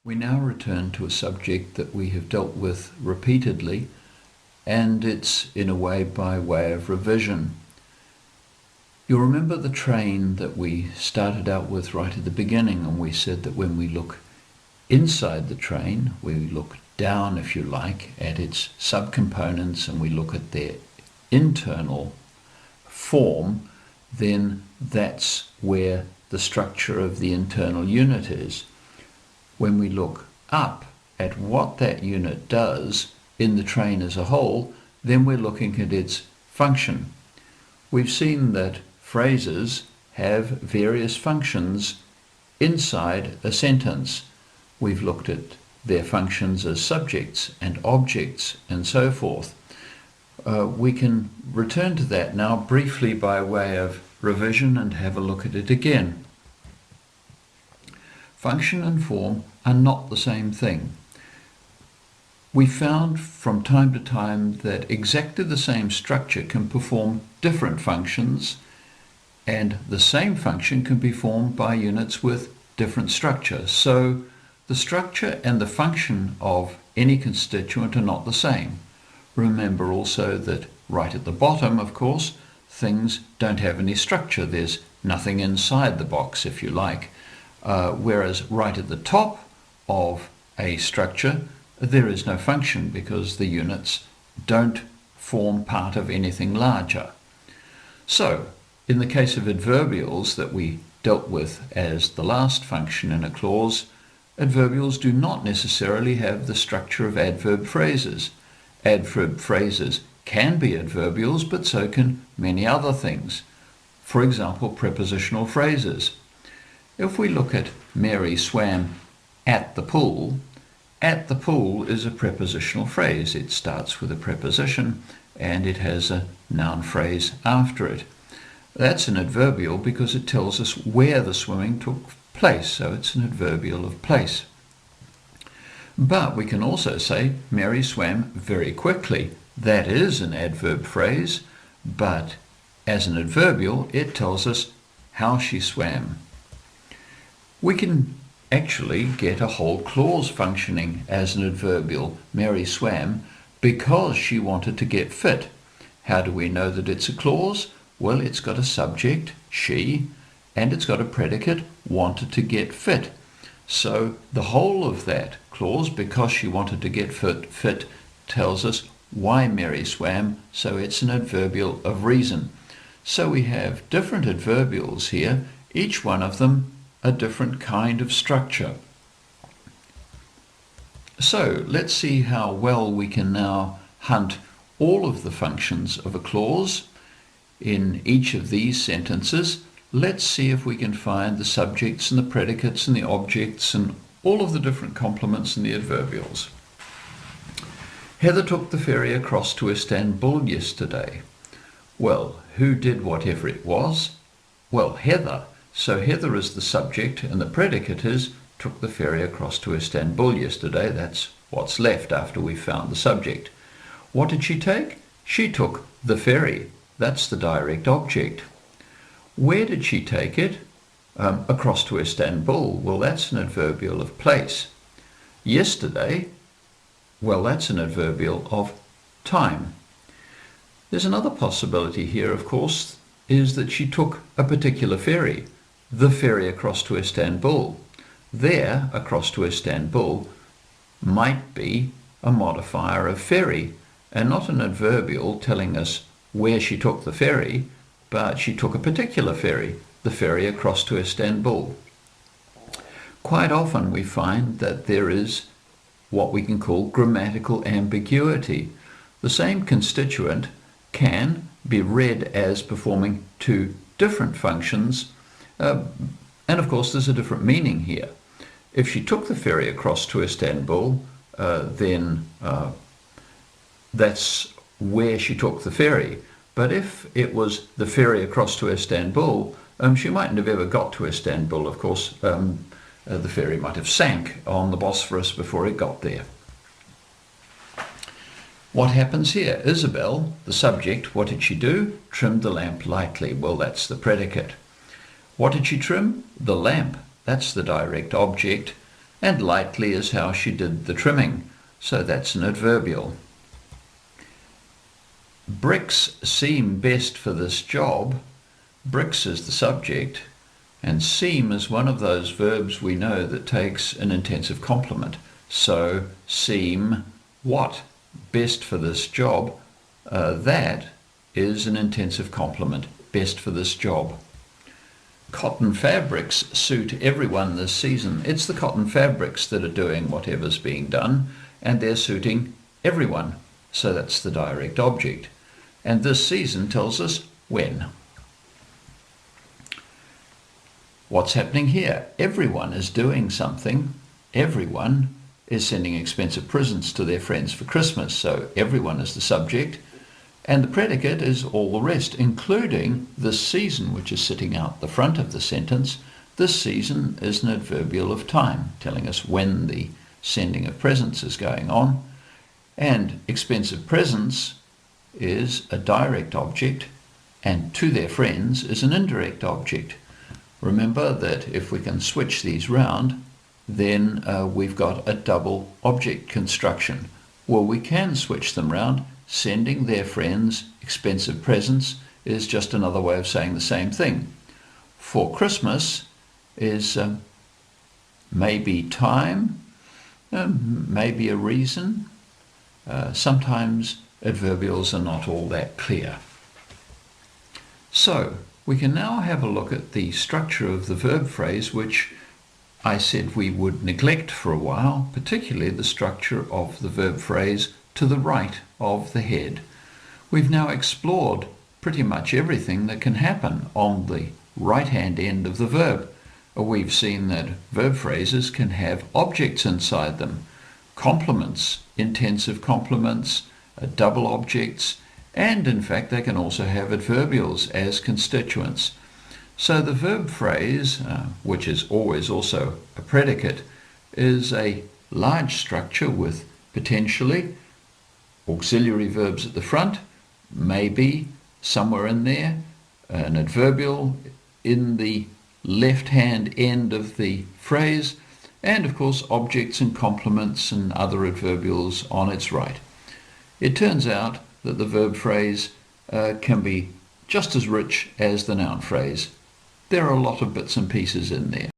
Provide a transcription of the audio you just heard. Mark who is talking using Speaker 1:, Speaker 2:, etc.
Speaker 1: We now return to a subject that we have dealt with repeatedly, and it's in a way by way of revision. You'll remember the train that we started out with right at the beginning, and we said that when we look inside the train, we look down, if you like, at its subcomponents and we look at their internal form, then that's where the structure of the internal unit is. When we look up at what that unit does in the train as a whole, then we're looking at its function. We've seen that phrases have various functions inside a sentence. We've looked at their functions as subjects and objects and so forth. We can return to that now briefly by way of revision and have a look at it again. Function and form are not the same thing. We found from time to time that exactly the same structure can perform different functions, and the same function can be formed by units with different structure. So the structure and the function of any constituent are not the same. Remember also that right at the bottom, of course, things don't have any structure. There's nothing inside the box, if you like. Whereas right at the top of a structure, there is no function because the units don't form part of anything larger. So, in the case of adverbials that we dealt with as the last function in a clause, adverbials do not necessarily have the structure of adverb phrases. Adverb phrases can be adverbials, but so can many other things. For example, prepositional phrases. If we look at Mary swam at the pool is a prepositional phrase. It starts with a preposition and it has a noun phrase after it. That's an adverbial because it tells us where the swimming took place, so it's an adverbial of place. But we can also say Mary swam very quickly. That is an adverb phrase, but as an adverbial it tells us how she swam. We can actually get a whole clause functioning as an adverbial. Mary swam because she wanted to get fit. How do we know that it's a clause? Well, it's got a subject, she, and it's got a predicate, wanted to get fit. So the whole of that clause, because she wanted to get fit, tells us why Mary swam, so it's an adverbial of reason. So we have different adverbials here, each one of them a different kind of structure. So let's see how well we can now hunt all of the functions of a clause in each of these sentences. Let's see if we can find the subjects and the predicates and the objects and all of the different complements and the adverbials. Heather took the ferry across to Istanbul yesterday. Well, who did whatever it was? Well, Heather. So Heather is the subject and the predicate is took the ferry across to Istanbul yesterday. That's what's left after we've found the subject. What did she take? She took the ferry. That's the direct object. Where did she take it? Across to Istanbul. Well, that's an adverbial of place. Yesterday, well, that's an adverbial of time. There's another possibility here, of course, is that she took a particular ferry, the ferry across to Istanbul. There, across to Istanbul, might be a modifier of ferry, and not an adverbial telling us where she took the ferry, but she took a particular ferry, the ferry across to Istanbul. Quite often we find that there is what we can call grammatical ambiguity. The same constituent can be read as performing two different functions, and of course there's a different meaning here. If she took the ferry across to Istanbul, then that's where she took the ferry. But if it was the ferry across to Istanbul, she mightn't have ever got to Istanbul. Of course, the ferry might have sank on the Bosphorus before it got there. What happens here? Isabel, the subject, what did she do? Trimmed the lamp lightly. Well, that's the predicate. What did she trim? The lamp. That's the direct object. And lightly is how she did the trimming, so that's an adverbial. Bricks seem best for this job. Bricks is the subject, and seem is one of those verbs we know that takes an intensive complement. So seem what? Best for this job. That is an intensive complement. Best for this job. Cotton fabrics suit everyone this season. It's the cotton fabrics that are doing whatever's being done, and they're suiting everyone. So that's the direct object. And this season tells us when. What's happening here? Everyone is doing something. Everyone is sending expensive presents to their friends for Christmas. So everyone is the subject. And the predicate is all the rest, including this season, which is sitting out the front of the sentence. This season is an adverbial of time, telling us when the sending of presents is going on. And expensive presents is a direct object, and to their friends is an indirect object. Remember that if we can switch these round, then we've got a double object construction. Well, we can switch them round. Sending their friends expensive presents is just another way of saying the same thing. For Christmas is maybe time, maybe a reason. Sometimes adverbials are not all that clear. So we can now have a look at the structure of the verb phrase, which I said we would neglect for a while, particularly the structure of the verb phrase to the right of the head. We've now explored pretty much everything that can happen on the right-hand end of the verb. We've seen that verb phrases can have objects inside them, complements, intensive complements, double objects, and in fact they can also have adverbials as constituents. So the verb phrase, which is always also a predicate, is a large structure with potentially auxiliary verbs at the front, maybe somewhere in there, an adverbial in the left-hand end of the phrase, and of course objects and complements and other adverbials on its right. It turns out that the verb phrase can be just as rich as the noun phrase. There are a lot of bits and pieces in there.